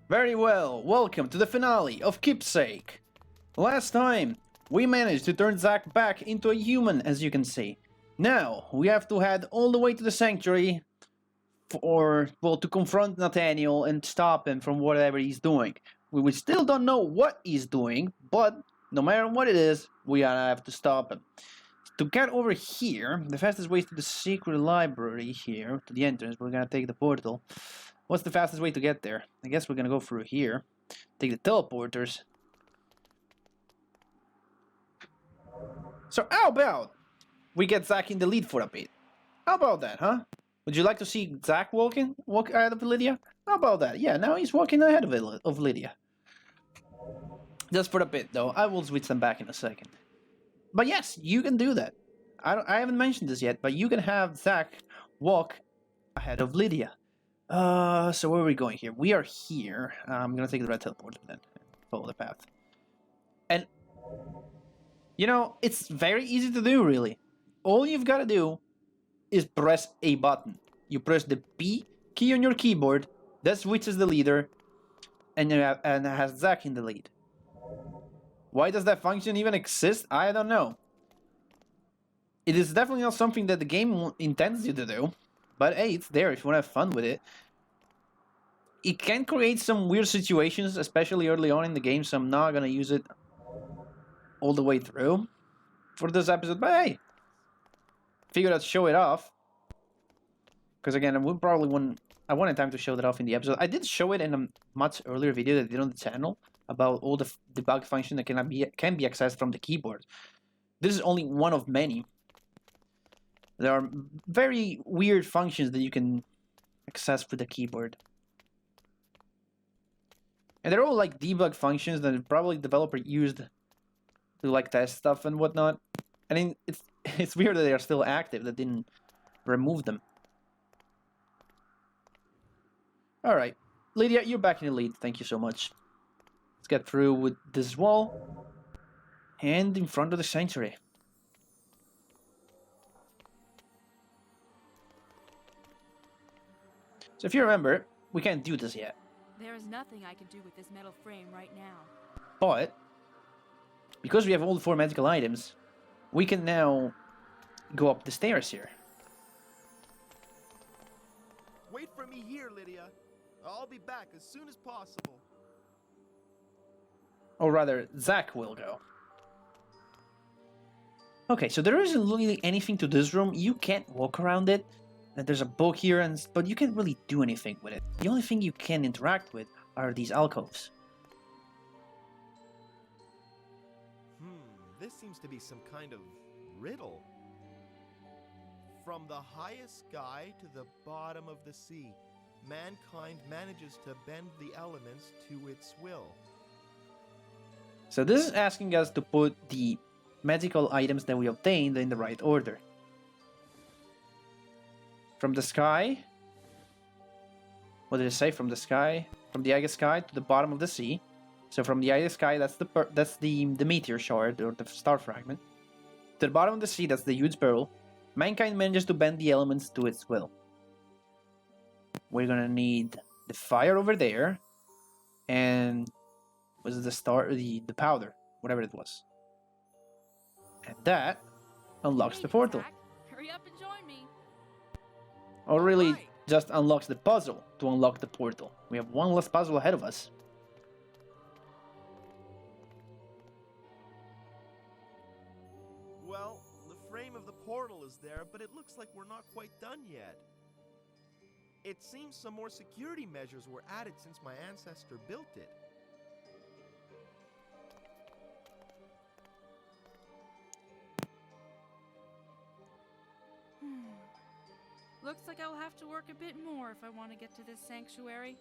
Very well, welcome to the finale of Keepsake. Last time, we managed to turn Zack back into a human, as you can see. Now, we have to head all the way to the sanctuary to confront Nathaniel and stop him from whatever he's doing. We still don't know what he's doing, but no matter what it is, we gotta have to stop him. To get over here, the fastest way is to the secret library here, to the entrance. We're gonna take the portal. What's the fastest way to get there? I guess we're gonna go through here. Take the teleporters. So how about we get Zack in the lead for a bit? How about that, huh? Would you like to see Zack walk ahead of Lydia? How about that? Yeah, now he's walking ahead of Lydia. Just for a bit, though. I will switch them back in a second. But yes, you can do that. I haven't mentioned this yet, but you can have Zack walk ahead of Lydia. So where are we going here? We are here. I'm gonna take the red teleporter then. Follow the path. And, you know, it's very easy to do, really. All you've got to do is press a button. You press the P key on your keyboard, that switches the leader, and has Zack in the lead. Why does that function even exist? I don't know. It is definitely not something that the game intends you to do. But hey, it's there if you want to have fun with it. It can create some weird situations, especially early on in the game, so I'm not going to use it all the way through for this episode. But hey, figured I'd show it off. Because again, I wanted time to show that off in the episode. I did show it in a much earlier video that I did on the channel about all the debug function that can be accessed from the keyboard. This is only one of many. There are very weird functions that you can access with the keyboard. And they're all like debug functions that probably developer used to like test stuff and whatnot. I mean, it's weird that they are still active, that didn't remove them. Alright, Lydia, you're back in the lead, thank you so much. Let's get through with this wall. And in front of the sanctuary. So if you remember, we can't do this yet. There is nothing I can do with this metal frame right now. But, because we have all the 4 magical items, we can now go up the stairs here. Wait for me here, Lydia. I'll be back as soon as possible. Or rather, Zack will go. Okay, so there isn't really anything to this room. You can't walk around it. And there's a book here, but you can't really do anything with it. The only thing you can interact with are these alcoves. This seems to be some kind of riddle. From the highest sky to the bottom of the sea, mankind manages to bend the elements to its will. So this is asking us to put the magical items that we obtained in the right order. From the sky, what did it say? From the sky, from the highest sky to the bottom of the sea. So from the highest sky, that's the meteor shard or the star fragment. To the bottom of the sea, that's the huge pearl. Mankind manages to bend the elements to its will. We're gonna need the fire over there, and was it the powder, whatever it was, and that unlocks the portal. Zack, hurry up and join me. Or really, just unlocks the puzzle to unlock the portal. We have one last puzzle ahead of us. Well, the frame of the portal is there, but it looks like we're not quite done yet. It seems some more security measures were added since my ancestor built it. Looks like I'll have to work a bit more if I want to get to this sanctuary.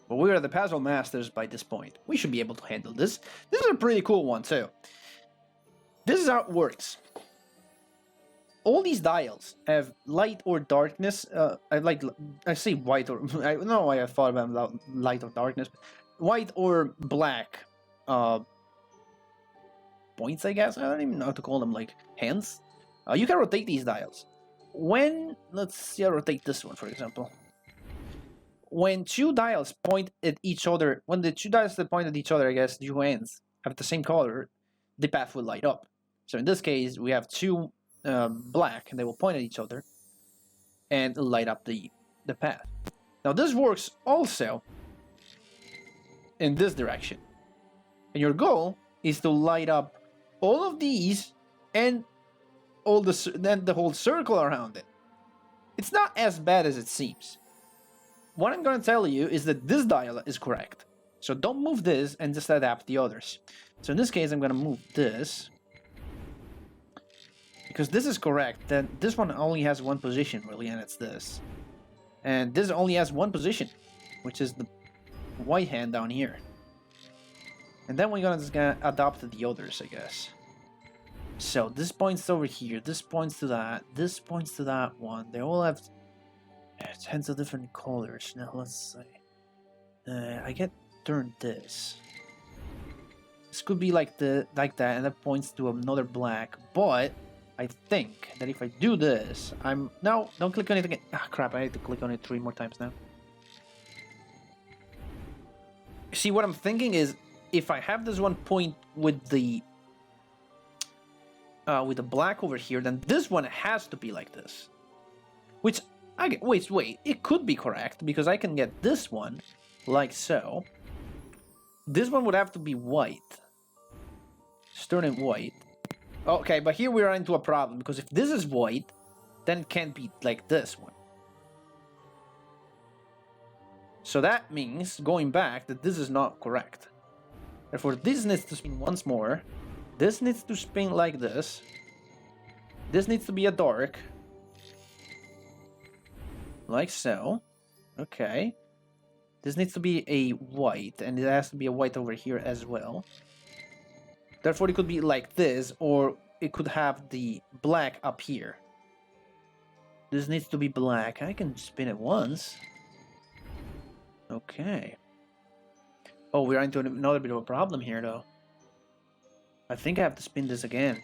But we are the puzzle masters by this point. We should be able to handle this. This is a pretty cool one too. This is how it works. All these dials have light or darkness. I say white or I don't know why I thought about light or darkness. White or black points, I guess. I don't even know how to call them, like hands. You can rotate these dials. Let's see, I'll rotate this one, for example. when two dials point at each other, when the two dials that point at each other, I guess, two ends have the same color, the path will light up. So in this case, we have two black, and they will point at each other and light up the path. Now this works also in this direction. And your goal is to light up all of these and then the whole circle around it. It's not as bad as it seems. What I'm going to tell you is that this dial is correct. So don't move this and just adapt the others. So in this case, I'm going to move this. Because this is correct, then this one only has one position, really, and it's this. And this only has one position, which is the white hand down here. And then we're just gonna adopt the others, I guess. So this points over here, this points to that, this points to that one. They all have tons of different colors. Now let's see. I get turned this. This could be like that, and that points to another black. But I think that if I do this, no, don't click on it again. Ah, crap! I need to click on it 3 more times now. See, what I'm thinking is, if I have this one point with the black over here, then this one has to be like this. Which I get. Wait. It could be correct because I can get this one like so. This one would have to be white. Just turn it white. Okay, but here we are into a problem because if this is white, then it can't be like this one. So that means, going back, that this is not correct. Therefore, this needs to spin once more. This needs to spin like this. This needs to be a dark. Like so. Okay. This needs to be a white, and it has to be a white over here as well. Therefore, it could be like this, or it could have the black up here. This needs to be black. I can spin it once. Okay. Oh, we're into another bit of a problem here, though. I think I have to spin this again.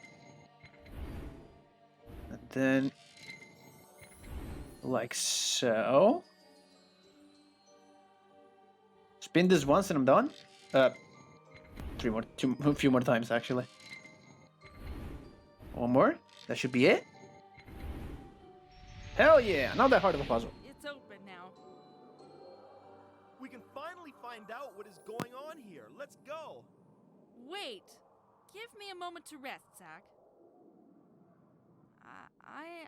And then... like so. Spin this once and I'm done? A few more times, actually. One more? That should be it? Hell yeah! Not that hard of a puzzle. It's open now. We can finally find out what is going on here. Let's go. Wait. Give me a moment to rest, Zach.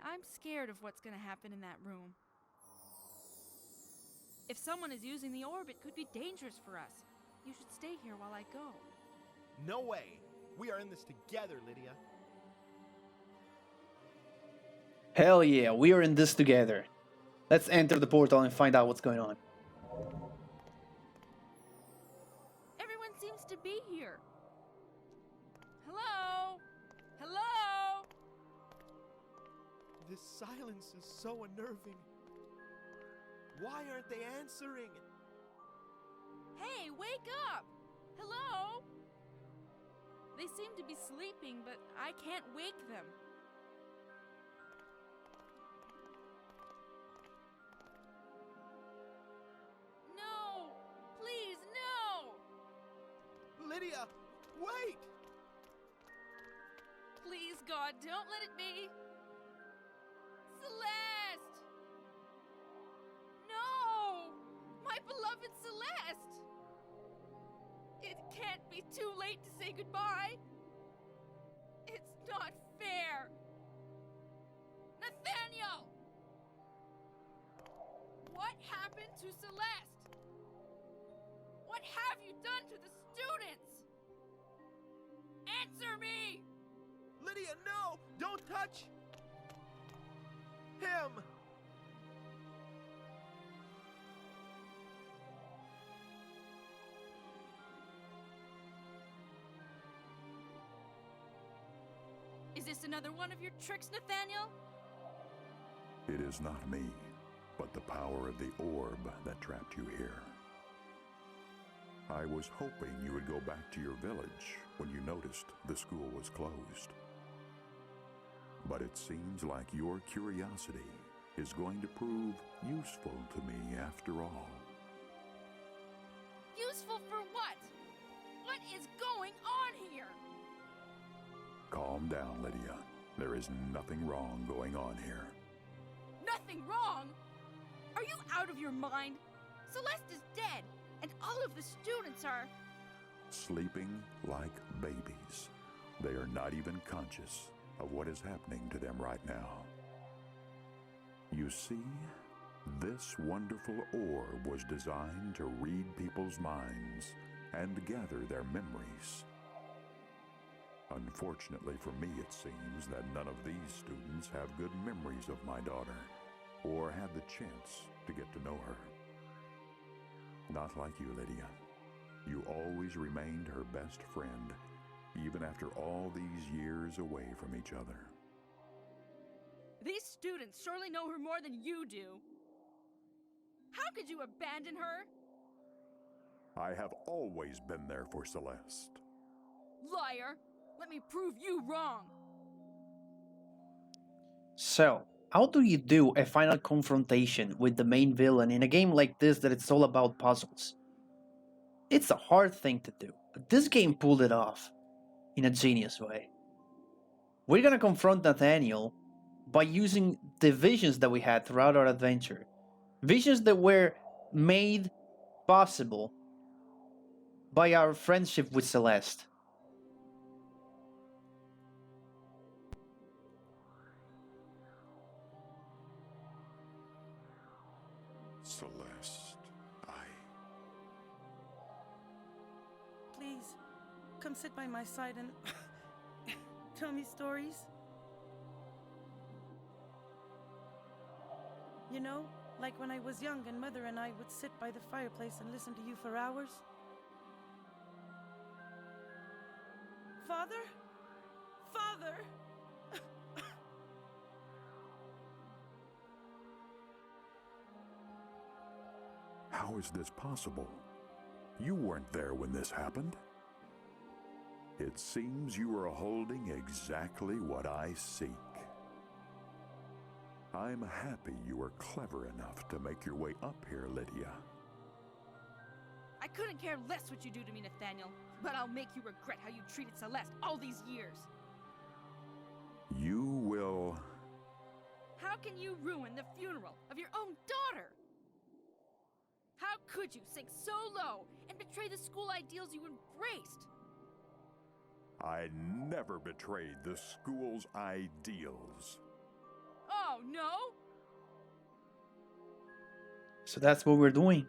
I'm scared of what's gonna happen in that room. If someone is using the orb, it could be dangerous for us. You should stay here while I go. No way. We are in this together, Lydia. Hell yeah, we are in this together. Let's enter the portal and find out what's going on. Everyone seems to be here. Hello? Hello? This silence is so unnerving. Why aren't they answering? Hey, wake up! Hello? They seem to be sleeping, but I can't wake them. No! Please, no! Lydia, wait! Please, God, don't let it be. Celeste! No! My beloved Celeste! It can't be too late to say goodbye. It's not fair. Nathaniel! What happened to Celeste? What have you done to the students? Answer me! Lydia, no! Don't touch him! Is this another one of your tricks, Nathaniel? It is not me, but the power of the orb that trapped you here. I was hoping you would go back to your village when you noticed the school was closed. But it seems like your curiosity is going to prove useful to me after all. Useful for what? What is going on here? Calm down, Lydia. There is nothing wrong going on here. Nothing wrong? Are you out of your mind? Celeste is dead, and all of the students are... Sleeping like babies. They are not even conscious of what is happening to them right now. You see, this wonderful orb was designed to read people's minds and gather their memories. Unfortunately for me, it seems that none of these students have good memories of my daughter, or had the chance to get to know her. Not like you, Lydia. You always remained her best friend, even after all these years away from each other. These students surely know her more than you do. How could you abandon her? I have always been there for Celeste. Liar! Let me prove you wrong! So, how do you do a final confrontation with the main villain in a game like this that it's all about puzzles? It's a hard thing to do, but this game pulled it off in a genius way. We're gonna confront Nathaniel by using the visions that we had throughout our adventure. Visions that were made possible by our friendship with Celeste. Celeste, Please, come sit by my side and tell me stories. You know, like when I was young and Mother and I would sit by the fireplace and listen to you for hours. Father? Father! How is this possible? You weren't there when this happened. It seems you are holding exactly what I seek. I'm happy you were clever enough to make your way up here, Lydia. I couldn't care less what you do to me, Nathaniel, but I'll make you regret how you treated Celeste all these years. You will... How can you ruin the funeral of your own daughter? How could you sink so low and betray the school ideals you embraced? I never betrayed the school's ideals. Oh, no? So that's what we're doing.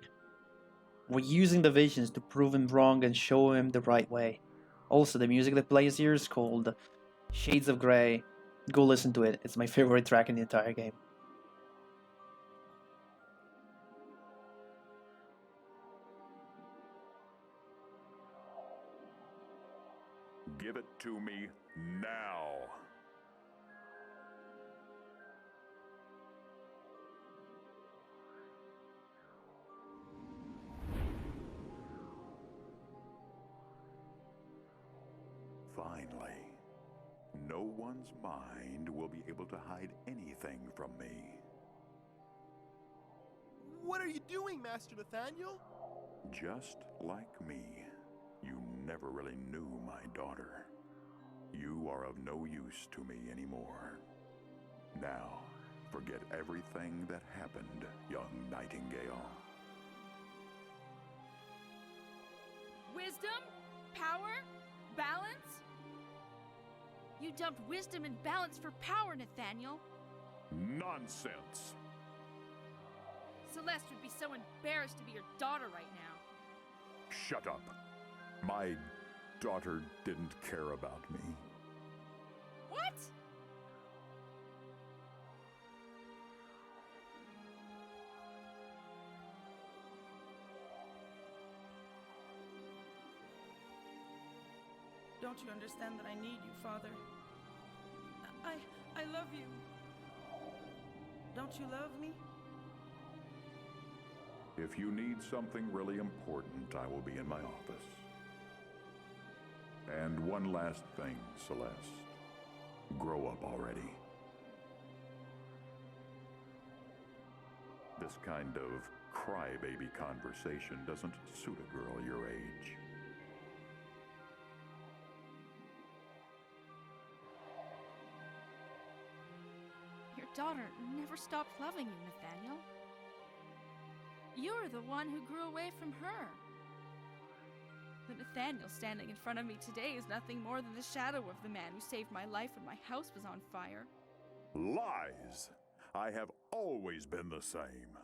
We're using the visions to prove him wrong and show him the right way. Also, the music that plays here is called Shades of Grey. Go listen to it. It's my favorite track in the entire game. Give it to me now. Finally, no one's mind will be able to hide anything from me. What are you doing, Master Nathaniel? Just like me, you never really knew my daughter. You are of no use to me anymore. Now, forget everything that happened, young Nightingale. Wisdom? Power? Balance? You dumped wisdom and balance for power, Nathaniel. Nonsense! Celeste would be so embarrassed to be your daughter right now. Shut up. My daughter didn't care about me. What? Don't you understand that I need you, Father? I love you. Don't you love me? If you need something really important, I will be in my office. And one last thing, Celeste. Grow up already. This kind of crybaby conversation doesn't suit a girl your age. Your daughter never stopped loving you, Nathaniel. You're the one who grew away from her. The Nathaniel standing in front of me today is nothing more than the shadow of the man who saved my life when my house was on fire. Lies! I have always been the same.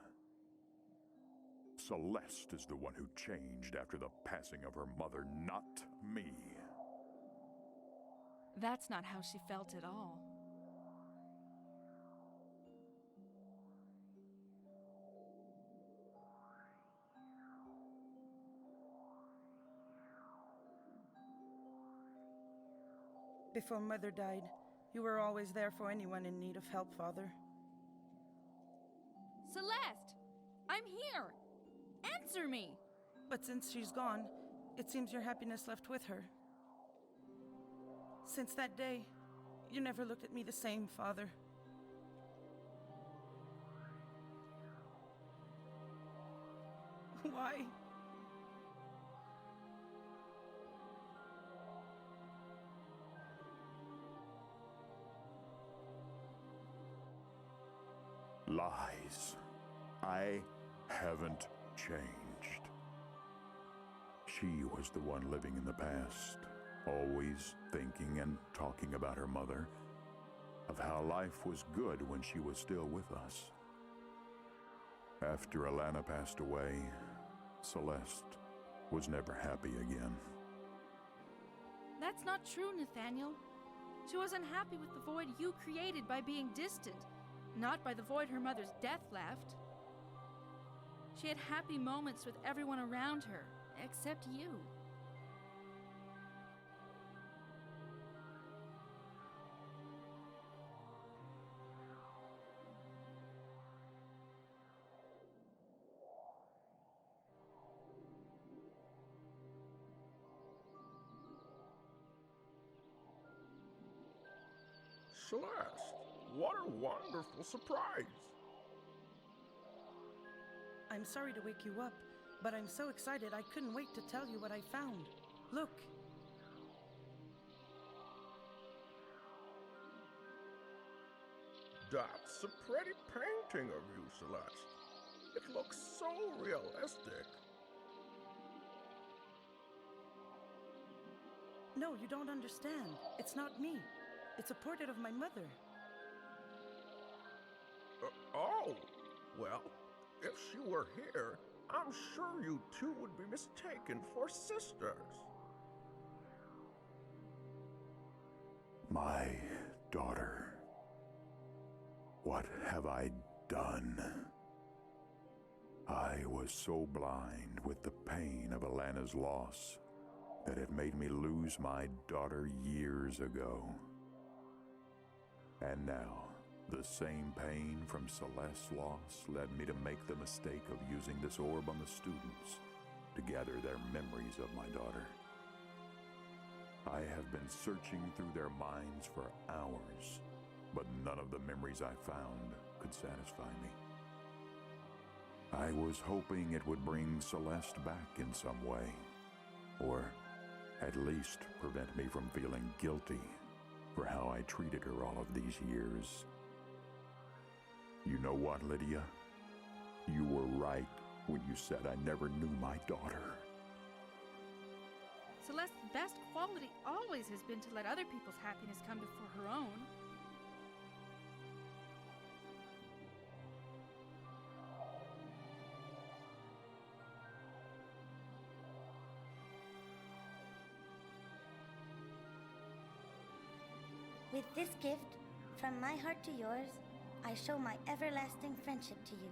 Celeste is the one who changed after the passing of her mother, not me. That's not how she felt at all. Before Mother died, you were always there for anyone in need of help, Father. Celeste! I'm here! Answer me! But since she's gone, it seems your happiness left with her. Since that day, you never looked at me the same, Father. Why? Lies. I haven't changed. She was the one living in the past, always thinking and talking about her mother, of how life was good when she was still with us. After Alana passed away, Celeste was never happy again. That's not true, Nathaniel. She was unhappy with the void you created by being distant, not by the void her mother's death left. She had happy moments with everyone around her, except you. Celeste, what a wonderful surprise! I'm sorry to wake you up, but I'm so excited I couldn't wait to tell you what I found. Look. That's a pretty painting of you, Celeste. It looks so realistic. No, you don't understand. It's not me. It's a portrait of my mother. Oh, well, if she were here, I'm sure you two would be mistaken for sisters. My daughter. What have I done? I was so blind with the pain of Alana's loss that it made me lose my daughter years ago. And now, the same pain from Celeste's loss led me to make the mistake of using this orb on the students to gather their memories of my daughter. I have been searching through their minds for hours, but none of the memories I found could satisfy me. I was hoping it would bring Celeste back in some way, or at least prevent me from feeling guilty for how I treated her all of these years. You know what, Lydia? You were right when you said I never knew my daughter. Celeste's best quality always has been to let other people's happiness come before her own. With this gift, from my heart to yours, I show my everlasting friendship to you.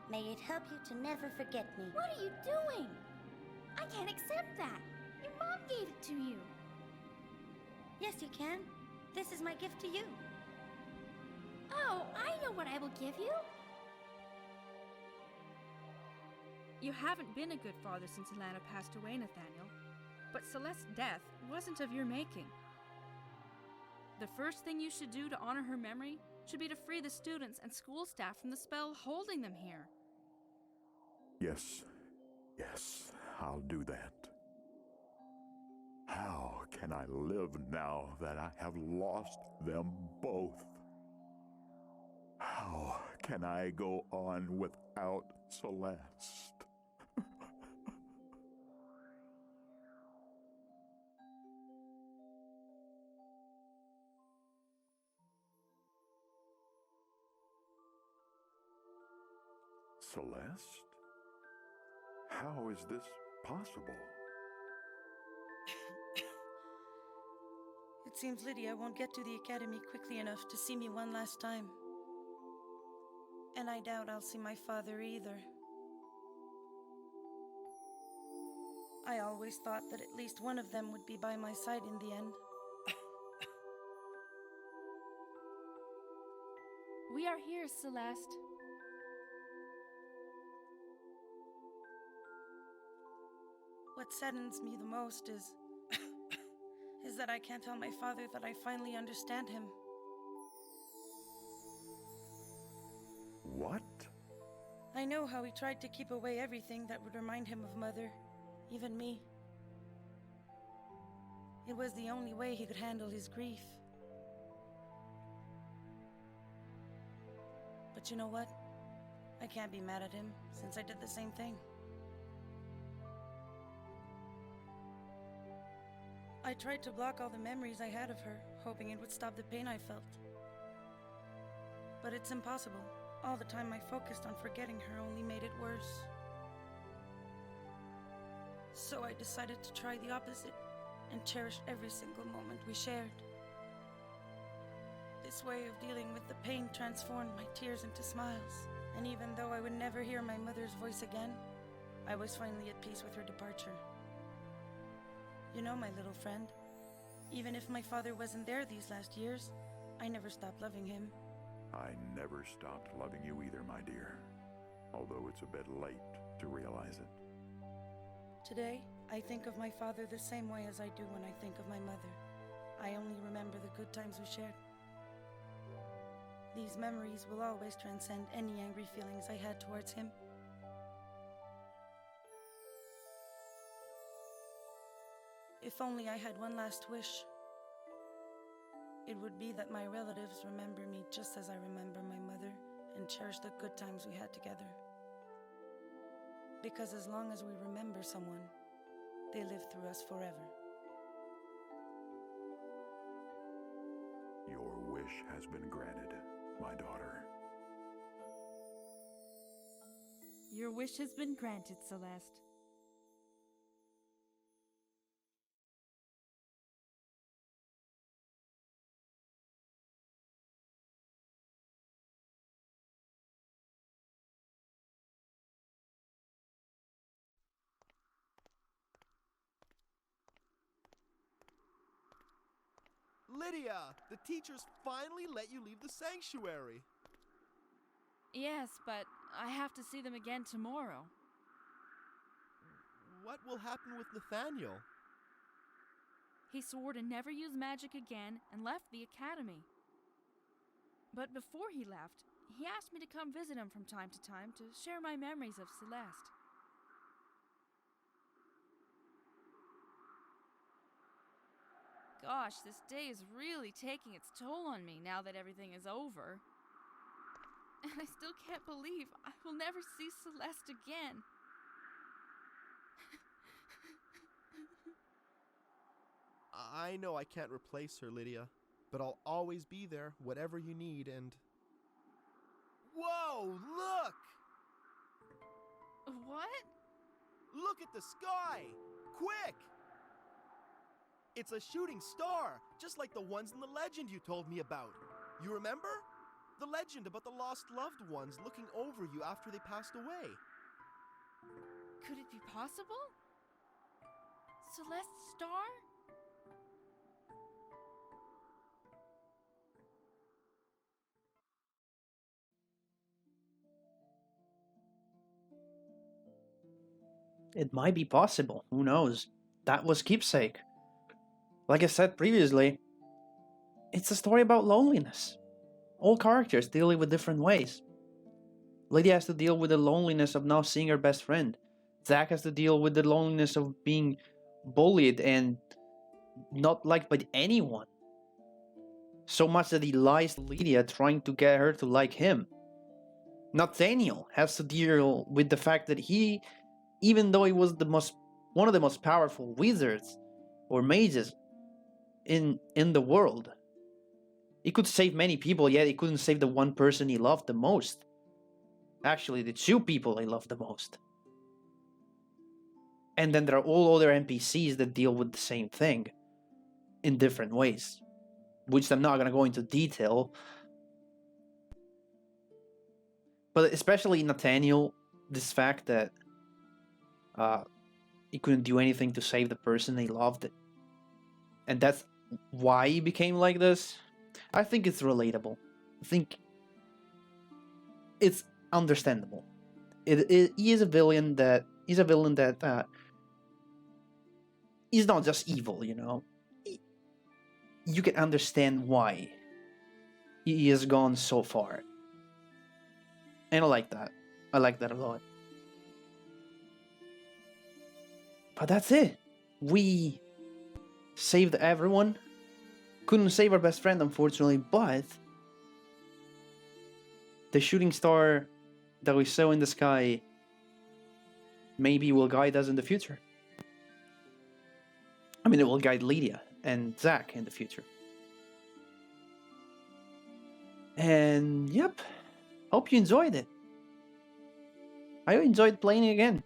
May it help you to never forget me. What are you doing? I can't accept that. Your mom gave it to you. Yes, you can. This is my gift to you. Oh, I know what I will give you. You haven't been a good father since Alana passed away, Nathaniel. But Celeste's death wasn't of your making. The first thing you should do to honor her memory should be to free the students and school staff from the spell holding them here. Yes, I'll do that. How can I live now that I have lost them both? How can I go on without Celeste? Celeste? How is this possible? It seems Lydia won't get to the academy quickly enough to see me one last time. And I doubt I'll see my father either. I always thought that at least one of them would be by my side in the end. We are here, Celeste. What saddens me the most is that I can't tell my father that I finally understand him. What? I know how he tried to keep away everything that would remind him of Mother, even me. It was the only way he could handle his grief. But you know what? I can't be mad at him, since I did the same thing. I tried to block all the memories I had of her, hoping it would stop the pain I felt. But it's impossible. All the time I focused on forgetting her only made it worse. So I decided to try the opposite and cherish every single moment we shared. This way of dealing with the pain transformed my tears into smiles. And even though I would never hear my mother's voice again, I was finally at peace with her departure. You know, my little friend, even if my father wasn't there these last years, I never stopped loving him. I never stopped loving you either, my dear. Although it's a bit late to realize it. Today, I think of my father the same way as I do when I think of my mother. I only remember the good times we shared. These memories will always transcend any angry feelings I had towards him. If only I had one last wish. It would be that my relatives remember me just as I remember my mother and cherish the good times we had together. Because as long as we remember someone, they live through us forever. Your wish has been granted, my daughter. Your wish has been granted, Celeste. Lydia, the teachers finally let you leave the sanctuary. Yes, but I have to see them again tomorrow. What will happen with Nathaniel? He swore to never use magic again and left the academy. But before he left, he asked me to come visit him from time to time to share my memories of Celeste. Gosh, this day is really taking its toll on me now that everything is over. And I still can't believe I will never see Celeste again. I know I can't replace her, Lydia, but I'll always be there, whatever you need, and... Whoa, look! What? Look at the sky! Quick! It's a shooting star, just like the ones in the legend you told me about. You remember? The legend about the lost loved ones looking over you after they passed away. Could it be possible? Celeste's star? It might be possible. Who knows? That was Keepsake. Like I said previously, it's a story about loneliness. All characters deal it with different ways. Lydia has to deal with the loneliness of not seeing her best friend. Zack has to deal with the loneliness of being bullied and not liked by anyone. So much that he lies to Lydia, trying to get her to like him. Nathaniel has to deal with the fact that he, even though he was one of the most powerful wizards or mages in the world, he could save many people, yet he couldn't save the one person he loved the most. Actually, the two people he loved the most. And then there are all other NPCs that deal with the same thing in different ways, which I'm not going to go into detail. But especially Nathaniel, this fact that he couldn't do anything to save the person he loved, and that's why he became like this. I think it's relatable. I think it's understandable. He is a villain that he's not just evil, you know. You can understand why he has gone so far. And I like that. I like that a lot. But that's it. We saved everyone. Couldn't save our best friend, unfortunately, but the shooting star that we saw in the sky maybe will guide us in the future. I mean, it will guide Lydia and Zack in the future. And yep, hope you enjoyed it. I enjoyed playing it again,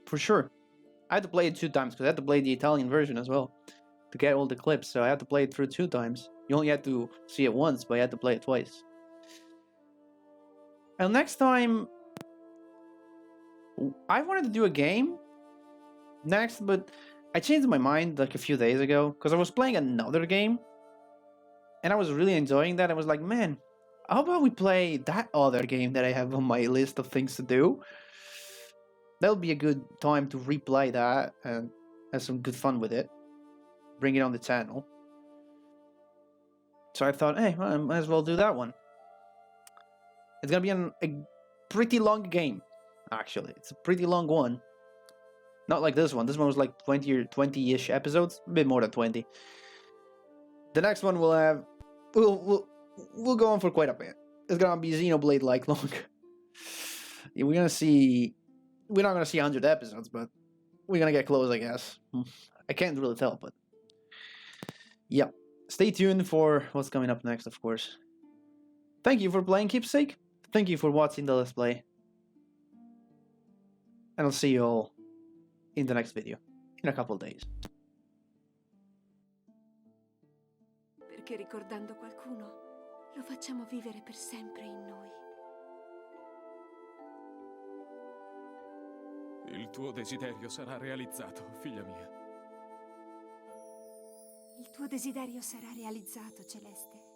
for sure. I had to play it 2 times because I had to play the Italian version as well to get all the clips, so I had to play it through 2 times. You only had to see it once, but I had to play it twice. And next time, I wanted to do a game next, but I changed my mind like a few days ago because I was playing another game and I was really enjoying that. I was like, man, how about we play that other game that I have on my list of things to do? That'll be a good time to replay that and have some good fun with it. Bring it on the channel. So I thought, hey, well, I might as well do that one. It's gonna be a pretty long game, actually. It's a pretty long one. Not like this one. This one was like 20 or 20-ish episodes, a bit more than 20. The next one will have, we'll go on for quite a bit. It's gonna be Xenoblade-like long. Yeah, we're not gonna see 100 episodes, but we're gonna get close, I guess. I can't really tell, but yeah. Stay tuned for what's coming up next, of course. Thank you for playing Keepsake. Thank you for watching the Let's Play. And I'll see you all in the next video, in a couple of days. Perché ricordando qualcuno, lo facciamo vivere per sempre in noi. Il tuo desiderio sarà realizzato, figlia mia. Il tuo desiderio sarà realizzato, Celeste.